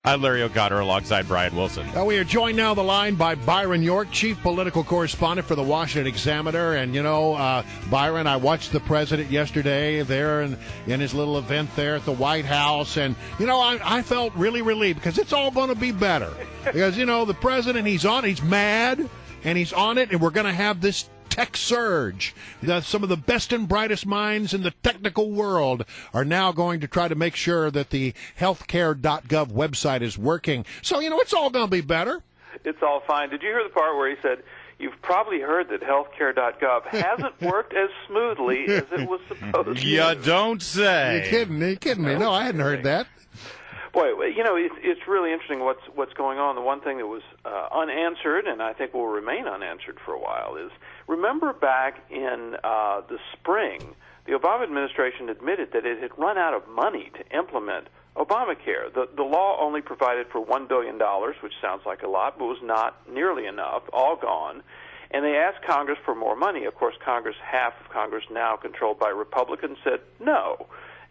I'm Larry O'Connor alongside Brian Wilson. We are joined now on the line by Byron York, chief political correspondent for the Washington Examiner. And, Byron, I watched the president yesterday there in his little event there at the White House. And, I felt really relieved because it's all going to be better. Because, the president, he's mad, and he's on it, and we're going to have this tech surge. Some of the best and brightest minds in the technical world are now going to try to make sure that the healthcare.gov website is working. So, it's all going to be better. It's all fine. Did you hear the part where he said, you've probably heard that healthcare.gov hasn't worked as smoothly as it was supposed to? You don't say. Are you kidding me? No, I hadn't heard that. Boy, it's really interesting what's going on. The one thing that was unanswered, and I think will remain unanswered for a while, is remember back in the spring, the Obama administration admitted that it had run out of money to implement Obamacare. The law only provided for $1 billion, which sounds like a lot, but was not nearly enough, all gone. And they asked Congress for more money. Of course, half of Congress now controlled by Republicans, said no.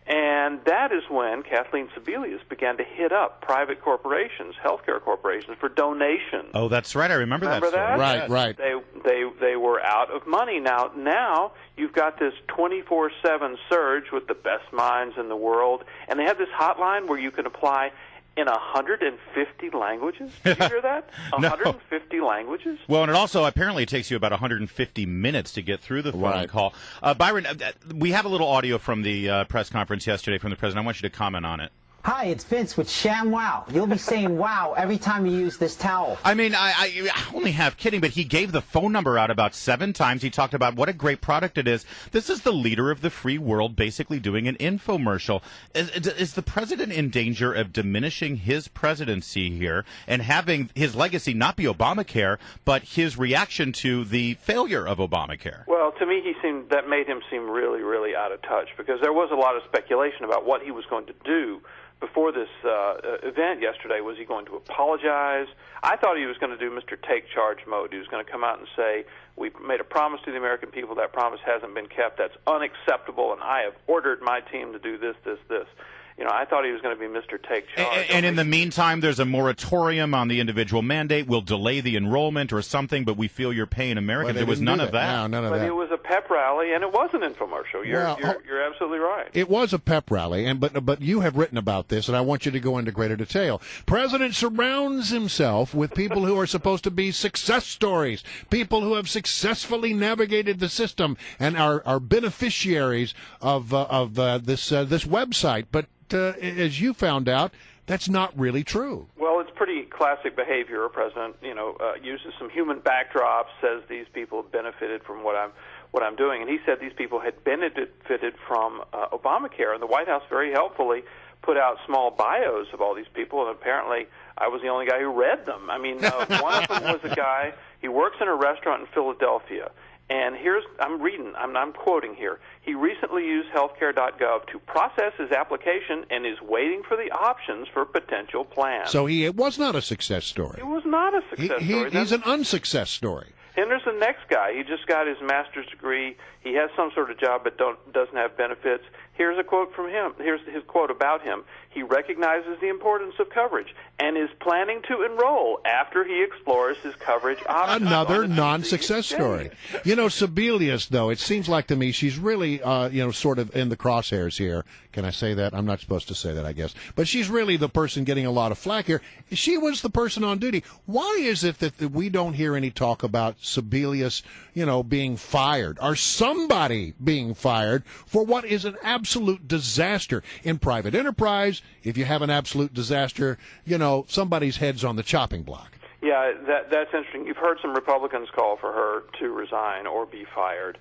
And that is when Kathleen Sebelius began to hit up private corporations, healthcare corporations, for donations. Oh, that's right. I remember that story. Right. They were out of money. Now you've got this 24/7 surge with the best minds in the world, and they have this hotline where you can apply in 150 languages. Did you hear that? 150 languages? Well, and it also apparently takes you about 150 minutes to get through the phone call. Byron, we have a little audio from the press conference yesterday from the president. I want you to comment on it. Hi, it's Vince with Sham Wow. You'll be saying wow every time you use this towel. I mean, I only half kidding, but he gave the phone number out about 7 times. He talked about what a great product it is. This is the leader of the free world basically doing an infomercial. Is the president in danger of diminishing his presidency here and having his legacy not be Obamacare, but his reaction to the failure of Obamacare? Well, to me, that made him seem really, really out of touch, because there was a lot of speculation about what he was going to do before this event yesterday. Was he going to apologize? I thought he was going to do Mr. Take Charge mode. He was going to come out and say, we made a promise to the American people. That promise hasn't been kept. That's unacceptable, and I have ordered my team to do this, this, this. I thought he was going to be Mr. Take Charge. And in the meantime, there's a moratorium on the individual mandate. We'll delay the enrollment or something, but we feel your pain, Americans. There was none of that. No, none of that. But it was a pep rally, and it was an infomercial. You're absolutely right. It was a pep rally, but you have written about this, and I want you to go into greater detail. President surrounds himself with people who are supposed to be success stories, people who have successfully navigated the system and are beneficiaries of this website. But as you found out, that's not really true. Well, it's pretty classic behavior. A president, uses some human backdrops, says these people have benefited from what I'm doing, and he said these people had benefited from Obamacare, and the White House very helpfully put out small bios of all these people, and apparently I was the only guy who read them. I mean, one of them was a guy, he works in a restaurant in Philadelphia. And I'm quoting here, he recently used healthcare.gov to process his application and is waiting for the options for potential plans. So it was not a success story. It was not a success story. He's an unsuccess story. And there's the next guy. He just got his master's degree. He has some sort of job but doesn't have benefits. Here's a quote from him. Here's his quote about him. He recognizes the importance of coverage and is planning to enroll after he explores his coverage options. Another non-success story. Sebelius, though, it seems like to me she's really, sort of in the crosshairs here. Can I say that? I'm not supposed to say that, I guess. But she's really the person getting a lot of flack here. She was the person on duty. Why is it that we don't hear any talk about Sebelius, being fired or somebody being fired for what is an absolute disaster in private enterprise? If you have an absolute disaster, somebody's head's on the chopping block. Yeah, that's interesting. You've heard some Republicans call for her to resign or be fired.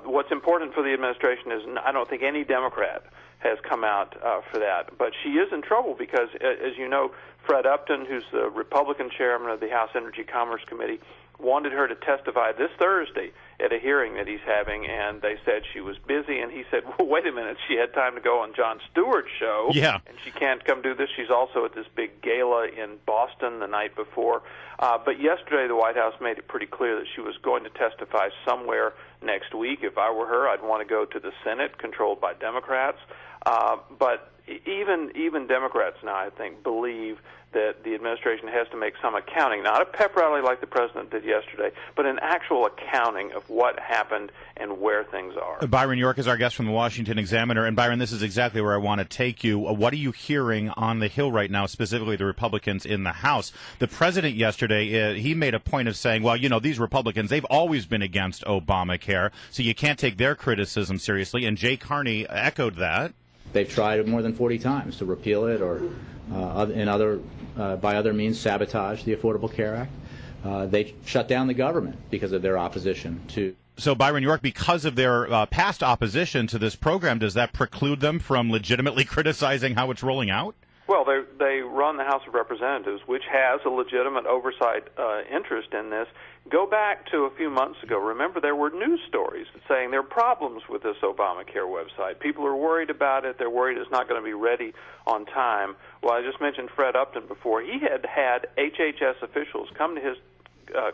What's important for the administration is I don't think any Democrat has come out for that. But she is in trouble because, as you know, Fred Upton, who's the Republican chairman of the House Energy Commerce Committee, wanted her to testify this Thursday at a hearing that he's having, and they said she was busy, and he said, well, wait a minute, she had time to go on Jon Stewart's show, and she can't come do this. She's also at this big gala in Boston the night before. But yesterday the White House made it pretty clear that she was going to testify somewhere next week. If I were her, I'd want to go to the Senate, controlled by Democrats. But even Democrats now, I think, believe that the administration has to make some accounting, not a pep rally like the president did yesterday, but an actual accounting of what happened and where things are. Byron York is our guest from the Washington Examiner. And Byron, this is exactly where I want to take you. What are you hearing on the Hill right now, specifically the Republicans in the House? The president yesterday, he made a point of saying, well, these Republicans, they've always been against Obamacare, so you can't take their criticism seriously. And Jay Carney echoed that. They've tried more than 40 times to repeal it or by other means sabotage the Affordable Care Act. They shut down the government because of their opposition to. So, Byron York, because of their past opposition to this program, does that preclude them from legitimately criticizing how it's rolling out? Well, they run the House of Representatives, which has a legitimate oversight interest in this. Go back to a few months ago. Remember, there were news stories saying there are problems with this Obamacare website. People are worried about it. They're worried it's not going to be ready on time. Well, I just mentioned Fred Upton before. He had HHS officials come to his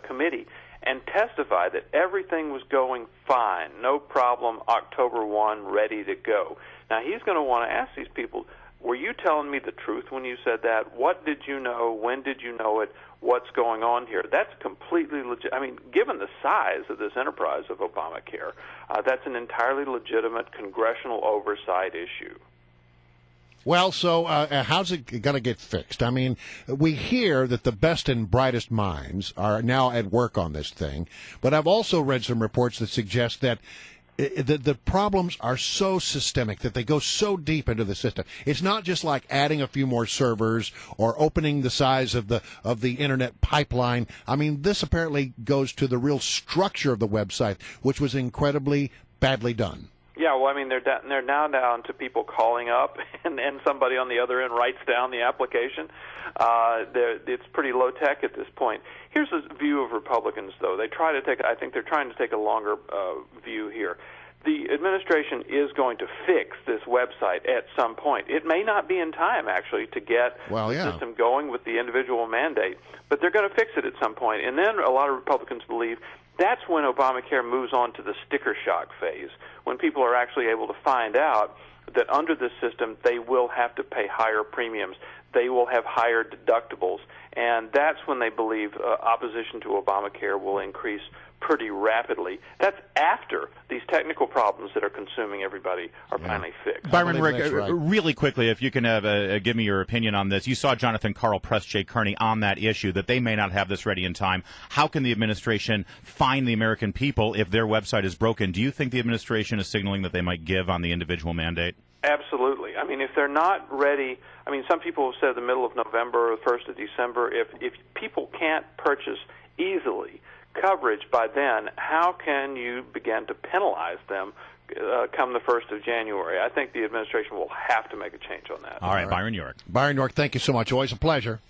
committee and testify that everything was going fine, no problem, October 1, ready to go. Now, he's going to want to ask these people, were you telling me the truth when you said that? What did you know? When did you know it? What's going on here? That's completely legit. I mean, given the size of this enterprise of Obamacare, that's an entirely legitimate congressional oversight issue. Well, so how's it going to get fixed? I mean, we hear that the best and brightest minds are now at work on this thing, but I've also read some reports that suggest that the problems are so systemic that they go so deep into the system. It's not just like adding a few more servers or opening the size of the internet pipeline. I mean, this apparently goes to the real structure of the website, which was incredibly badly done. Yeah, well, I mean, they're now down to people calling up, and somebody on the other end writes down the application. It's pretty low tech at this point. Here's a view of Republicans, though. I think they're trying to take a longer view here. The administration is going to fix this website at some point. It may not be in time, actually, to get the system going with the individual mandate, but they're going to fix it at some point. And then a lot of Republicans believe that's when Obamacare moves on to the sticker shock phase, when people are actually able to find out that under this system they will have to pay higher premiums, they will have higher deductibles, and that's when they believe opposition to Obamacare will increase pretty rapidly. That's after these technical problems that are consuming everybody are finally fixed. Byron, Rick, right. really quickly, if you can give me your opinion on this. You saw Jonathan Karl press Jay Carney on that issue, that they may not have this ready in time. How can the administration find the American people if their website is broken? Do you think the administration is signaling that they might give on the individual mandate? Absolutely. I mean, if they're not ready, I mean, some people have said the middle of November or the 1st of December. If people can't purchase easily coverage by then, how can you begin to penalize them come the 1st of January? I think the administration will have to make a change on that. All right, Byron York. Byron York, thank you so much. Always a pleasure.